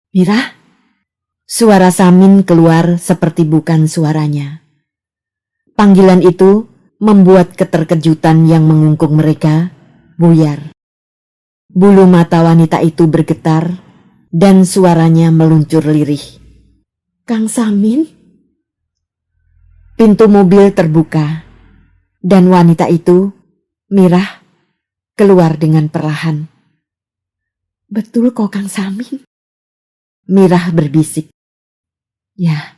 Mira? Suara Samin keluar seperti bukan suaranya. Panggilan itu membuat keterkejutan yang mengungkung mereka buyar. Bulu mata wanita itu bergetar dan suaranya meluncur lirih. Kang Samin? Pintu mobil terbuka dan wanita itu, Mira, keluar dengan perlahan. Betul kok Kang Samin? Mira berbisik. Ya,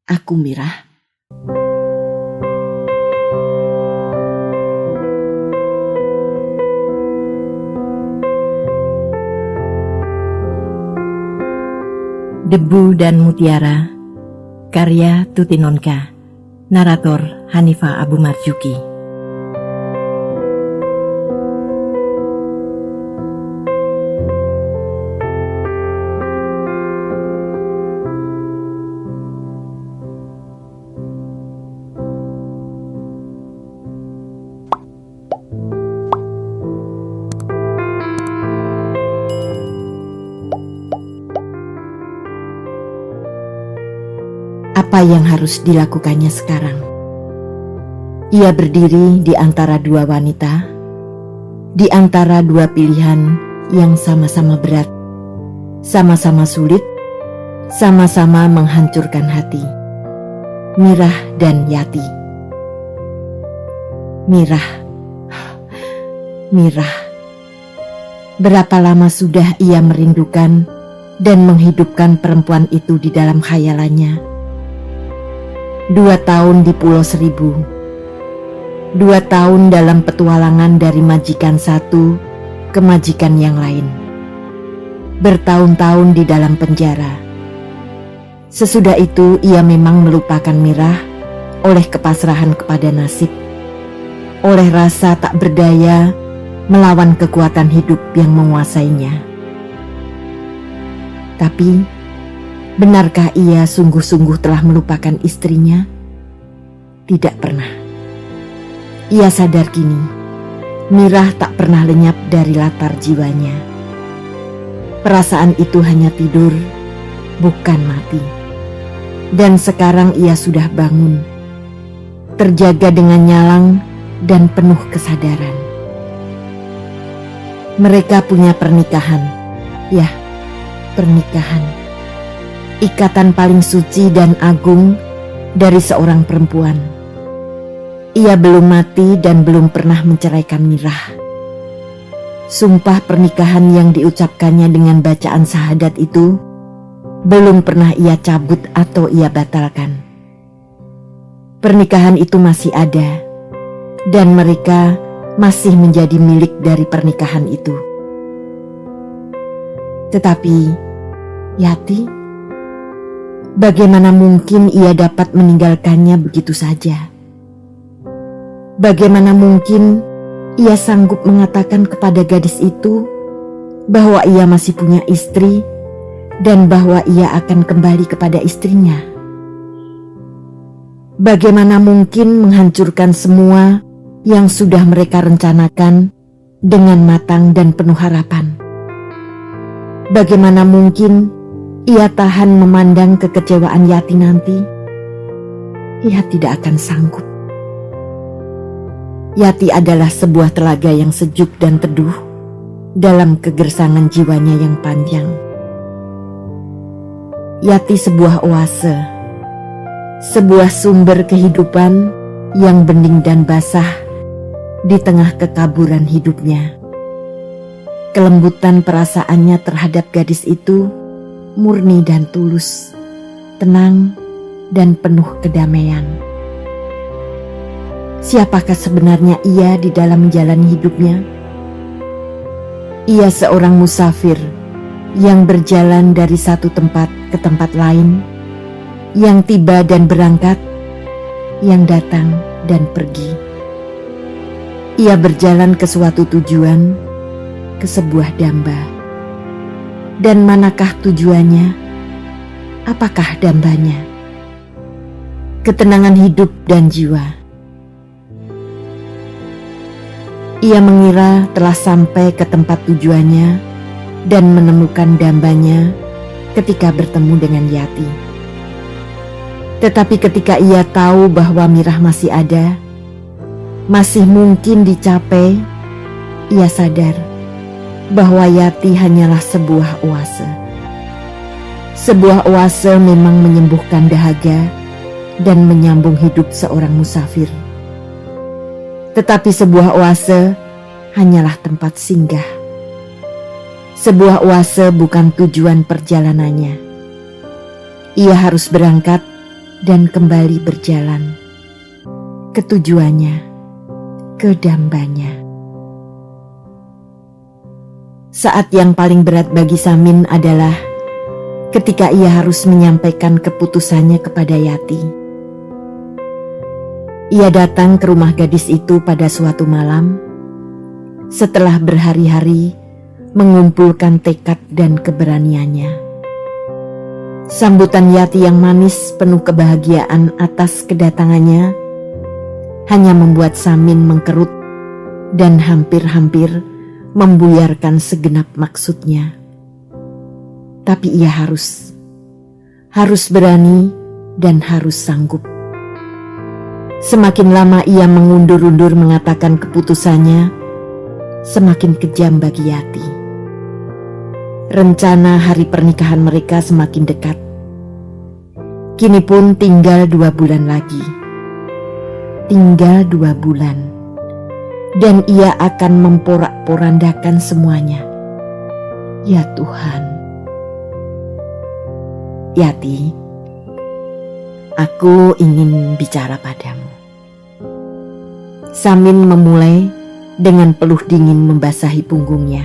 aku Mira. Debu dan Mutiara, karya Tuti Nonka, narator Hanifah Abu Marzuki. Apa yang harus dilakukannya sekarang? Ia berdiri di antara dua wanita, di antara dua pilihan yang sama-sama berat, sama-sama sulit, sama-sama menghancurkan hati. Mirah dan Yati. Mirah. Berapa lama sudah ia merindukan dan menghidupkan perempuan itu di dalam khayalannya. 2 tahun di Pulau Seribu, 2 tahun dalam petualangan dari majikan satu ke majikan yang lain, bertahun-tahun di dalam penjara. Sesudah itu ia memang melupakan Mirah oleh kepasrahan kepada nasib, oleh rasa tak berdaya melawan kekuatan hidup yang menguasainya. Tapi benarkah ia sungguh-sungguh telah melupakan istrinya? Tidak pernah. Ia sadar kini, Mirah tak pernah lenyap dari latar jiwanya. Perasaan itu hanya tidur, bukan mati. Dan sekarang ia sudah bangun, terjaga dengan nyalang dan penuh kesadaran. Mereka punya pernikahan, ya, pernikahan. Ikatan paling suci dan agung dari seorang perempuan. Ia belum mati dan belum pernah menceraikan Mirah. Sumpah pernikahan yang diucapkannya dengan bacaan syahadat itu belum pernah ia cabut atau ia batalkan. Pernikahan itu masih ada dan mereka masih menjadi milik dari pernikahan itu. Tetapi Yati, bagaimana mungkin ia dapat meninggalkannya begitu saja? Bagaimana mungkin ia sanggup mengatakan kepada gadis itu bahwa ia masih punya istri dan bahwa ia akan kembali kepada istrinya? Bagaimana mungkin menghancurkan semua yang sudah mereka rencanakan dengan matang dan penuh harapan? Bagaimana mungkin ia tahan memandang kekecewaan Yati nanti? Ia tidak akan sanggup. Yati adalah sebuah telaga yang sejuk dan teduh dalam kegersangan jiwanya yang panjang. Yati sebuah oase, sebuah sumber kehidupan yang bening dan basah di tengah kekaburan hidupnya. Kelembutan perasaannya terhadap gadis itu murni dan tulus, tenang dan penuh kedamaian. Siapakah sebenarnya ia di dalam menjalani hidupnya? Ia seorang musafir yang berjalan dari satu tempat ke tempat lain, yang tiba dan berangkat, yang datang dan pergi. Ia berjalan ke suatu tujuan, ke sebuah damba. Dan manakah tujuannya? Apakah dambanya? Ketenangan hidup dan jiwa. Ia mengira telah sampai ke tempat tujuannya dan menemukan dambanya ketika bertemu dengan Yati. Tetapi ketika ia tahu bahwa Mirah masih ada, masih mungkin dicapai, ia sadar bahwa Yati hanyalah sebuah oase. Sebuah oase memang menyembuhkan dahaga dan menyambung hidup seorang musafir. Tetapi sebuah oase hanyalah tempat singgah. Sebuah oase bukan tujuan perjalanannya. Ia harus berangkat dan kembali berjalan ke tujuannya, ke dambanya. Saat yang paling berat bagi Samin adalah ketika ia harus menyampaikan keputusannya kepada Yati. Ia datang ke rumah gadis itu pada suatu malam setelah berhari-hari mengumpulkan tekad dan keberaniannya. Sambutan Yati yang manis penuh kebahagiaan atas kedatangannya hanya membuat Samin mengkerut dan hampir-hampir membuyarkan segenap maksudnya. Tapi ia harus berani dan harus sanggup. Semakin lama ia mengundur-undur mengatakan keputusannya, semakin kejam bagi Yati. Rencana hari pernikahan mereka semakin dekat. Kini pun tinggal 2 bulan lagi. Tinggal 2 bulan. Dan ia akan memporak-porandakan semuanya. Ya Tuhan. Yati, aku ingin bicara padamu. Samin memulai dengan peluh dingin membasahi punggungnya.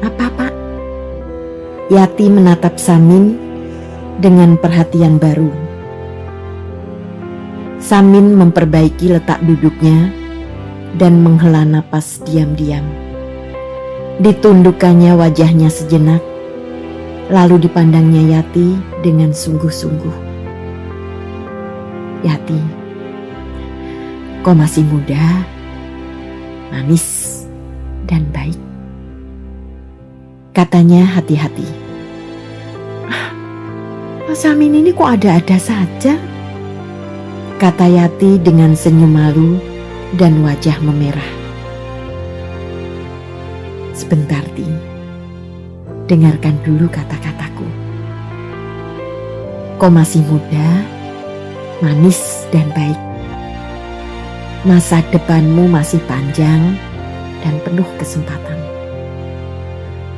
Apa, Pak? Yati menatap Samin dengan perhatian baru. Samin memperbaiki letak duduknya dan menghela napas diam-diam. Ditundukkannya wajahnya sejenak, lalu dipandangnya Yati dengan sungguh-sungguh. Yati, kau masih muda, manis, dan baik. Katanya hati-hati. Mas Samin ini kok ada-ada saja? Kata Yati dengan senyum malu dan wajah memerah. Sebentar, Ti. Dengarkan dulu kata-kataku. Kau masih muda, manis dan baik. Masa depanmu masih panjang dan penuh kesempatan.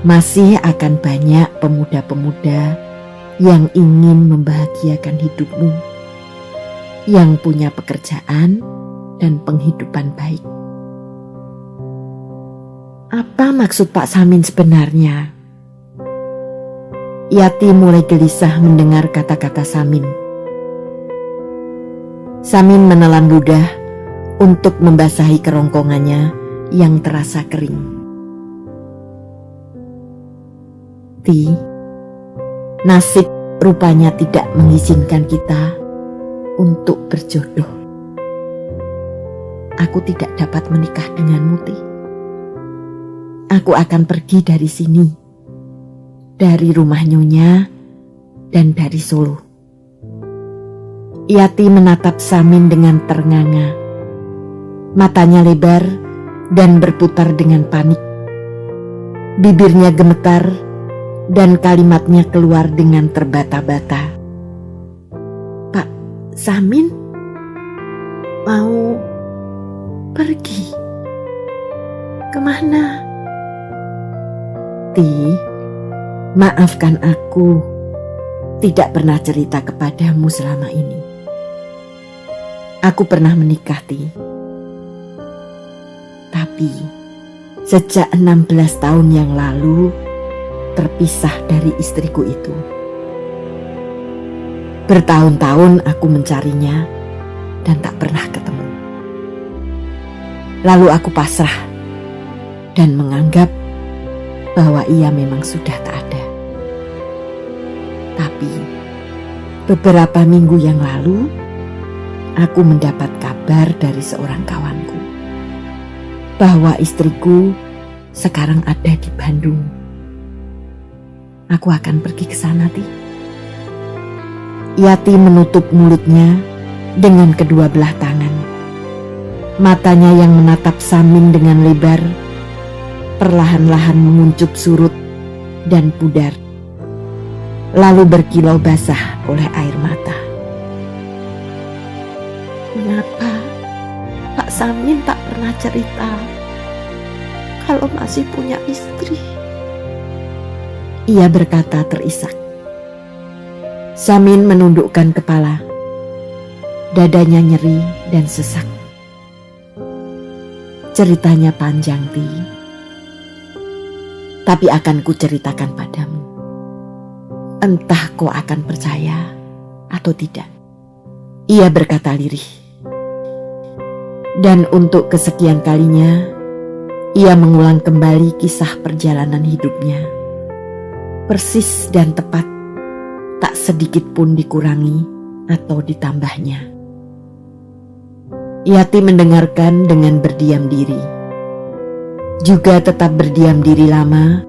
Masih akan banyak pemuda-pemuda yang ingin membahagiakan hidupmu, yang punya pekerjaan dan penghidupan baik. Apa maksud Pak Samin sebenarnya? Yati mulai gelisah mendengar kata-kata Samin. Samin menelan ludah untuk membasahi kerongkongannya yang terasa kering. Ti, nasib rupanya tidak mengizinkan kita untuk berjodoh. Aku tidak dapat menikah denganmu, Ti. Aku akan pergi dari sini, dari rumah Nyonya dan dari Solo. Yati menatap Samin dengan ternganga. Matanya lebar dan berputar dengan panik. Bibirnya gemetar dan kalimatnya keluar dengan terbata-bata. Pak Samin mau pergi kemana? Ti, maafkan aku tidak pernah cerita kepadamu selama ini. Aku pernah menikah, Ti. Tapi sejak 16 tahun yang lalu terpisah dari istriku itu. Bertahun-tahun aku mencarinya dan tak pernah ketemu. Lalu aku pasrah dan menganggap bahwa ia memang sudah tak ada. Tapi beberapa minggu yang lalu aku mendapat kabar dari seorang kawanku bahwa istriku sekarang ada di Bandung. aku akan pergi ke sana, Ti. Yati menutup mulutnya dengan kedua belah tangan. Matanya yang menatap Samin dengan lebar perlahan-lahan menguncup surut dan pudar, lalu berkilau basah oleh air mata. Mengapa Pak Samin tak pernah cerita kalau masih punya istri? Ia berkata terisak. Samin menundukkan kepala. Dadanya nyeri dan sesak. Ceritanya panjang, Ti. Tapi akan kuceritakan padamu. Entah kau akan percaya atau tidak. Ia berkata lirih. Dan untuk kesekian kalinya, ia mengulang kembali kisah perjalanan hidupnya. Persis dan tepat, tak sedikit pun dikurangi atau ditambahnya. Yati mendengarkan dengan berdiam diri. Juga tetap berdiam diri lama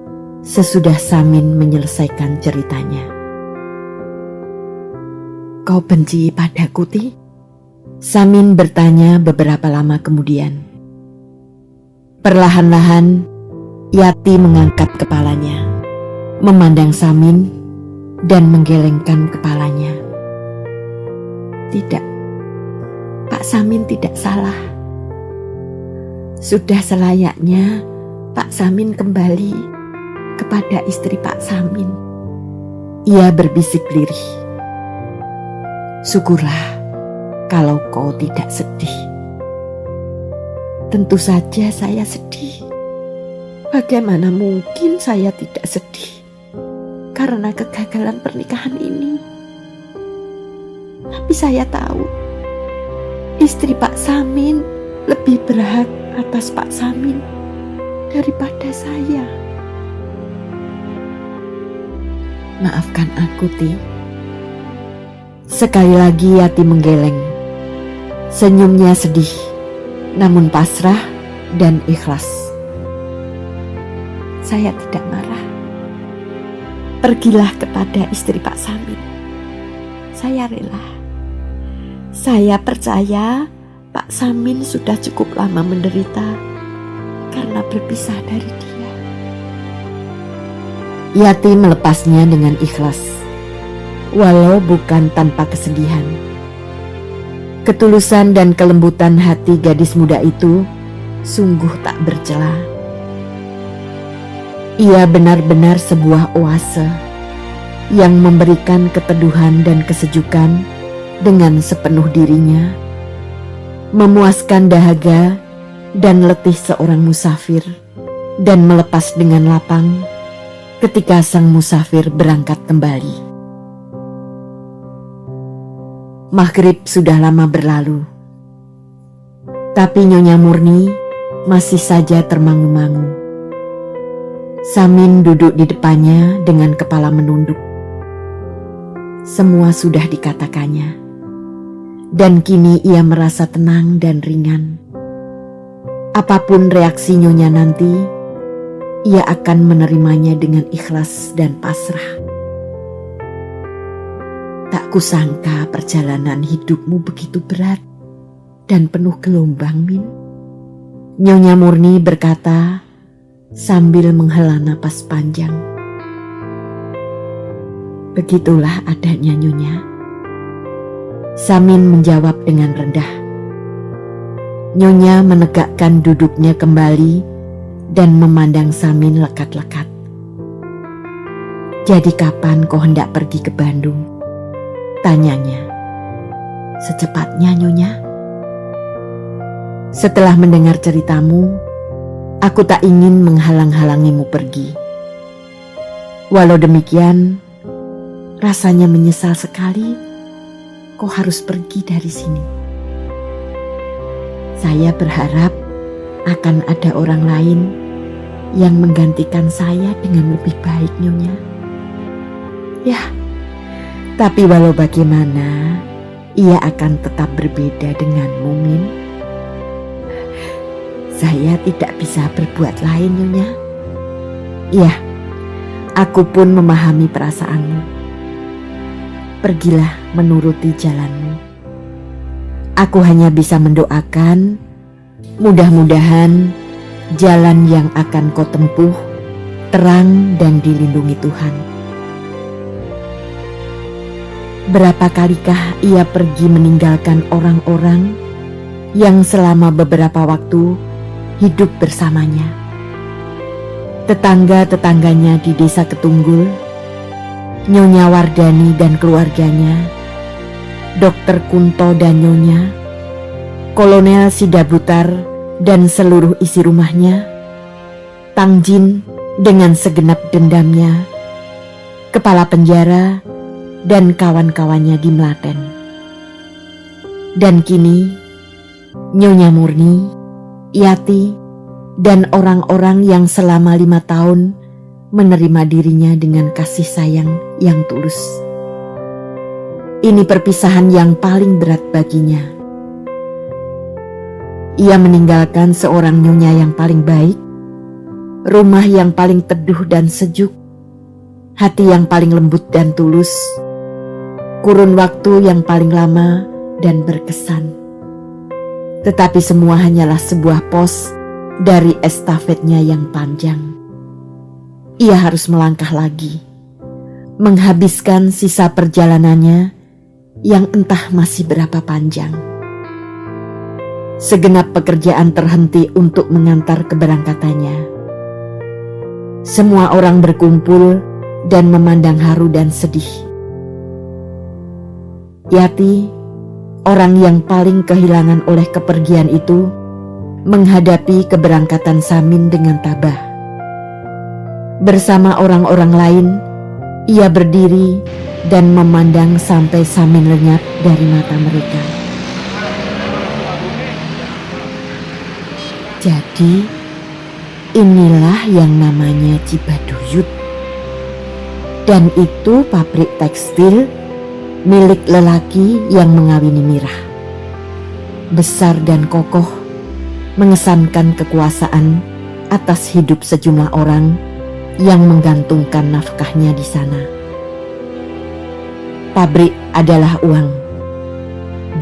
sesudah Samin menyelesaikan ceritanya. Kau benci padaku, Ti? Samin bertanya beberapa lama kemudian. Perlahan-lahan Yati mengangkat kepalanya, memandang Samin dan menggelengkan kepalanya. Tidak, Pak Samin tidak salah. Sudah selayaknya Pak Samin kembali kepada istri Pak Samin. Ia berbisik lirih. Syukurlah kalau kau tidak sedih. Tentu saja saya sedih. Bagaimana mungkin saya tidak sedih karena kegagalan pernikahan ini? Tapi saya tahu istri Pak Samin lebih berhak atas Pak Samin daripada saya. Maafkan aku, Ti. Sekali lagi Yati menggeleng. Senyumnya sedih, namun pasrah dan ikhlas. Saya tidak marah. Pergilah kepada istri Pak Samin. Saya rela. Saya percaya Pak Samin sudah cukup lama menderita karena berpisah dari dia. Yati melepasnya dengan ikhlas, walau bukan tanpa kesedihan. Ketulusan dan kelembutan hati gadis muda itu sungguh tak bercela. Ia benar-benar sebuah oase yang memberikan keteduhan dan kesejukan dengan sepenuh dirinya, memuaskan dahaga dan letih seorang musafir, dan melepas dengan lapang ketika sang musafir berangkat kembali. Maghrib sudah lama berlalu, tapi Nyonya Murni masih saja termangu-mangu. Samin duduk di depannya dengan kepala menunduk. Semua sudah dikatakannya, dan kini ia merasa tenang dan ringan. Apapun reaksi Nyonya nanti, ia akan menerimanya dengan ikhlas dan pasrah. Tak kusangka perjalanan hidupmu begitu berat dan penuh gelombang, Min. Nyonya Murni berkata sambil menghela napas panjang. Begitulah adanya, Nyonya. Samin menjawab dengan rendah. Nyonya menegakkan duduknya kembali dan memandang Samin lekat-lekat. Jadi kapan kau hendak pergi ke Bandung? Tanyanya. Secepatnya, Nyonya. Setelah mendengar ceritamu, aku tak ingin menghalang-halangimu pergi. Walau demikian, rasanya menyesal sekali kau harus pergi dari sini. Saya berharap akan ada orang lain yang menggantikan saya dengan lebih baik, Nyonya. Ya, tapi walau bagaimana, ia akan tetap berbeda denganmu, Min. Saya tidak bisa berbuat lain, Nyonya. Iya, Aku pun memahami perasaanmu. Pergilah menuruti jalanmu. Aku hanya bisa mendoakan, mudah-mudahan jalan yang akan kau tempuh terang dan dilindungi Tuhan. Berapa kalikah ia pergi meninggalkan orang-orang yang selama beberapa waktu hidup bersamanya. Tetangga-tetangganya di desa Ketunggul, Nyonya Wardani dan keluarganya, Dokter Kunto dan Nyonya, Kolonel Sidabutar dan seluruh isi rumahnya, Tangjin dengan segenap dendamnya, kepala penjara dan kawan-kawannya di Melaten. Dan kini Nyonya Murni, Yati, dan orang-orang yang selama 5 tahun menerima dirinya dengan kasih sayang yang tulus. Ini perpisahan yang paling berat baginya. Ia meninggalkan seorang nyonya yang paling baik, rumah yang paling teduh dan sejuk, hati yang paling lembut dan tulus, kurun waktu yang paling lama dan berkesan. Tetapi semua hanyalah sebuah pos dari estafetnya yang panjang. Ia harus melangkah lagi, menghabiskan sisa perjalanannya yang entah masih berapa panjang. Segenap pekerjaan terhenti untuk mengantar keberangkatannya. Semua orang berkumpul dan memandang haru dan sedih. Yati, orang yang paling kehilangan oleh kepergian itu, menghadapi keberangkatan Samin dengan tabah. Bersama orang-orang lain, ia berdiri dan memandang sampai Samin lenyap dari mata mereka. Jadi, inilah yang namanya Cibaduyut. Dan itu pabrik tekstil milik lelaki yang mengawini Mirah. Besar dan kokoh, mengesankan kekuasaan atas hidup sejumlah orang yang menggantungkan nafkahnya di sana. Pabrik adalah uang,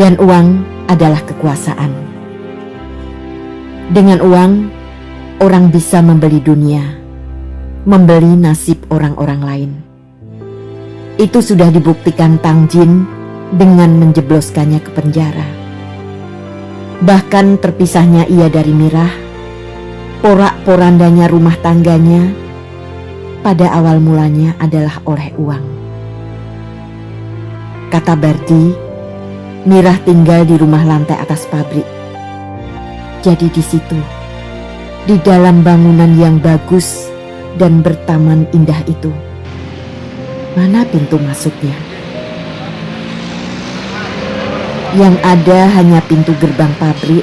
dan uang adalah kekuasaan. Dengan uang, orang bisa membeli dunia, membeli nasib orang-orang lain. Itu sudah dibuktikan Tangjin dengan menjebloskannya ke penjara. Bahkan terpisahnya ia dari Mirah, porak-porandanya rumah tangganya, pada awal mulanya adalah oleh uang. Kata Bardi, Mirah tinggal di rumah lantai atas pabrik. Jadi di situ, di dalam bangunan yang bagus dan bertaman indah itu, mana pintu masuknya? Yang ada hanya pintu gerbang pabrik,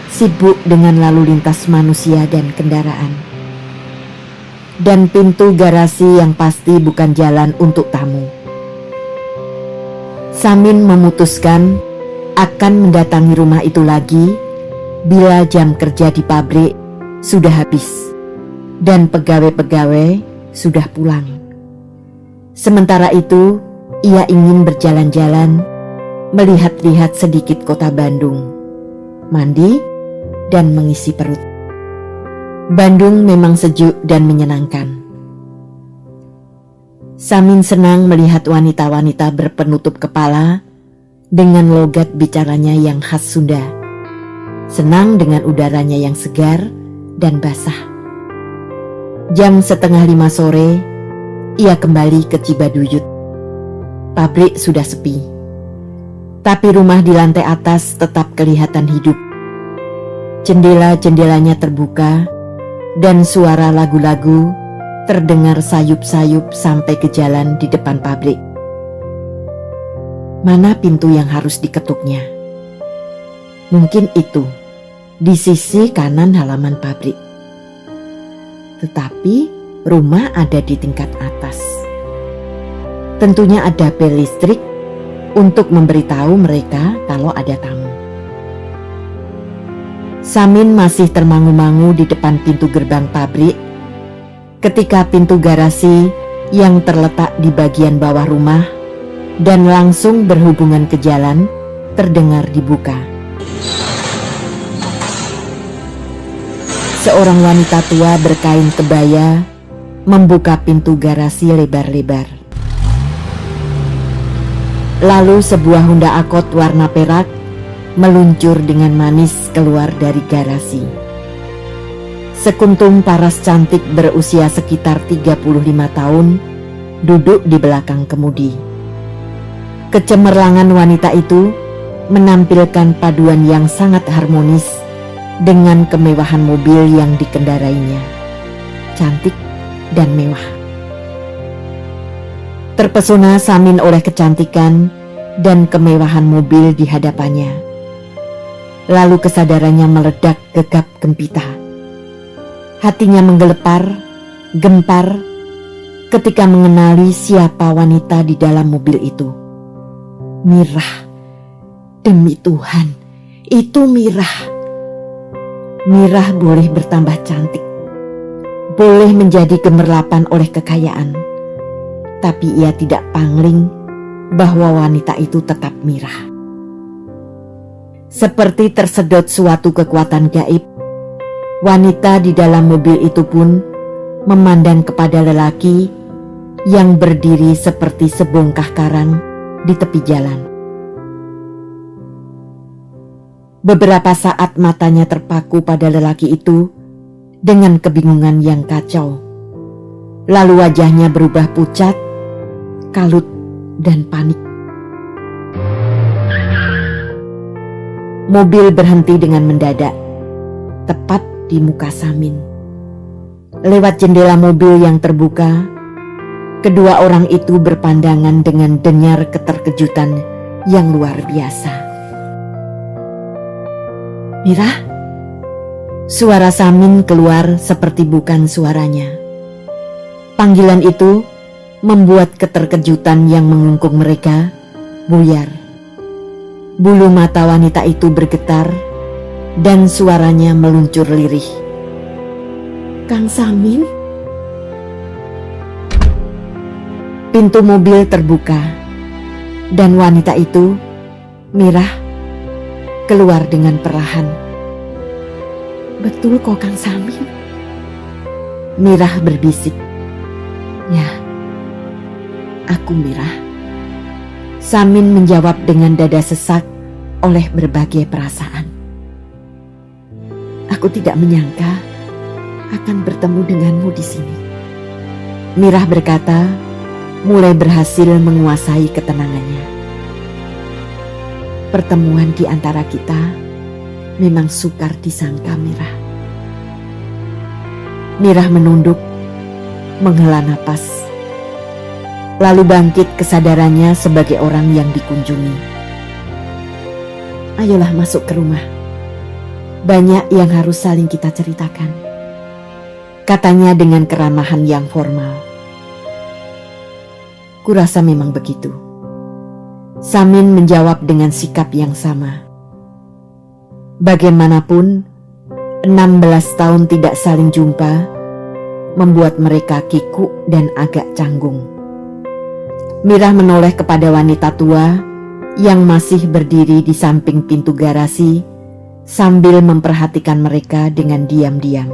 sibuk dengan lalu lintas manusia dan kendaraan. Dan pintu garasi yang pasti bukan jalan untuk tamu. Samin memutuskan akan mendatangi rumah itu lagi bila jam kerja di pabrik sudah habis dan pegawai-pegawai sudah pulang. Sementara itu, ia ingin berjalan-jalan, melihat-lihat sedikit kota Bandung, mandi, dan mengisi perut. Bandung memang sejuk dan menyenangkan. Samin senang melihat wanita-wanita berpenutup kepala dengan logat bicaranya yang khas Sunda. Senang dengan udaranya yang segar dan basah. Jam 4:30 sore, ia kembali ke Cibaduyut. Pabrik sudah sepi. Tapi rumah di lantai atas tetap kelihatan hidup. Jendela-jendelanya terbuka dan suara lagu-lagu terdengar sayup-sayup sampai ke jalan di depan pabrik. Mana pintu yang harus diketuknya? Mungkin itu, di sisi kanan halaman pabrik. Tetapi rumah ada di tingkat atas. Tentunya ada bel listrik untuk memberitahu mereka kalau ada tamu. Samin masih termangu-mangu di depan pintu gerbang pabrik ketika pintu garasi yang terletak di bagian bawah rumah dan langsung berhubungan ke jalan terdengar dibuka. Seorang wanita tua berkain kebaya membuka pintu garasi lebar-lebar. Lalu sebuah Honda Accord warna perak meluncur dengan manis keluar dari garasi. Sekuntum paras cantik berusia sekitar 35 tahun duduk di belakang kemudi. Kecemerlangan wanita itu menampilkan paduan yang sangat harmonis dengan kemewahan mobil yang dikendarainya. Cantik dan mewah. Terpesona Samin oleh kecantikan dan kemewahan mobil di hadapannya. Lalu kesadarannya meledak gegap gempita. Hatinya menggelepar, gempar ketika mengenali siapa wanita di dalam mobil itu. Mirah. Demi Tuhan, itu Mirah. Mirah boleh bertambah cantik, boleh menjadi gemerlapan oleh kekayaan, tapi ia tidak pangling bahwa wanita itu tetap Mirah. Seperti tersedot suatu kekuatan gaib, wanita di dalam mobil itu pun memandang kepada lelaki yang berdiri seperti sebongkah karang di tepi jalan. Beberapa saat matanya terpaku pada lelaki itu dengan kebingungan yang kacau. Lalu wajahnya berubah pucat, kalut, dan panik. Mobil berhenti dengan mendadak, tepat di muka Samin. Lewat jendela mobil yang terbuka, kedua orang itu berpandangan dengan denyar keterkejutan yang luar biasa. Mirah? Suara Samin keluar seperti bukan suaranya. Panggilan itu membuat keterkejutan yang mengungkung mereka buyar. Bulu mata wanita itu bergetar dan suaranya meluncur lirih. Kang Samin? Pintu mobil terbuka dan wanita itu, Mirah, keluar dengan perlahan. Betul kok Kang Samin? Mirah berbisik. Ya, aku Mirah. Samin menjawab dengan dada sesak oleh berbagai perasaan. Aku tidak menyangka akan bertemu denganmu di sini. Mirah berkata, mulai berhasil menguasai ketenangannya. Pertemuan di antara kita memang sukar disangka, Mirah. Mirah menunduk, menghela napas, lalu bangkit kesadarannya sebagai orang yang dikunjungi. Ayolah masuk ke rumah. Banyak yang harus saling kita ceritakan, katanya dengan keramahan yang formal. Kurasa memang begitu. Samin menjawab dengan sikap yang sama. Bagaimanapun, 16 tahun tidak saling jumpa membuat mereka kikuk dan agak canggung. Mirah menoleh kepada wanita tua yang masih berdiri di samping pintu garasi sambil memperhatikan mereka dengan diam-diam.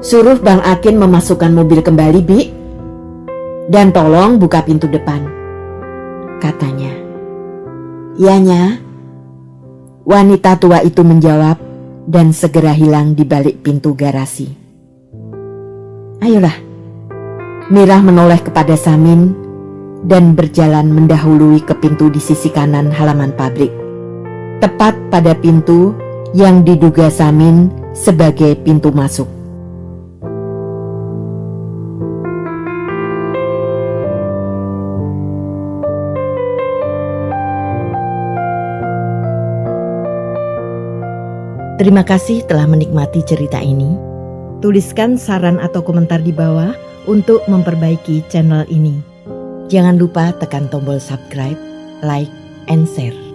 Suruh Bang Akin memasukkan mobil kembali, Bi. Dan tolong buka pintu depan, katanya. Ianya. Wanita tua itu menjawab dan segera hilang di balik pintu garasi. Ayolah. Mirah menoleh kepada Samin dan berjalan mendahului ke pintu di sisi kanan halaman pabrik. Tepat pada pintu yang diduga Samin sebagai pintu masuk. Terima kasih telah menikmati cerita ini. Tuliskan saran atau komentar di bawah untuk memperbaiki channel ini. Jangan lupa tekan tombol subscribe, like, and share.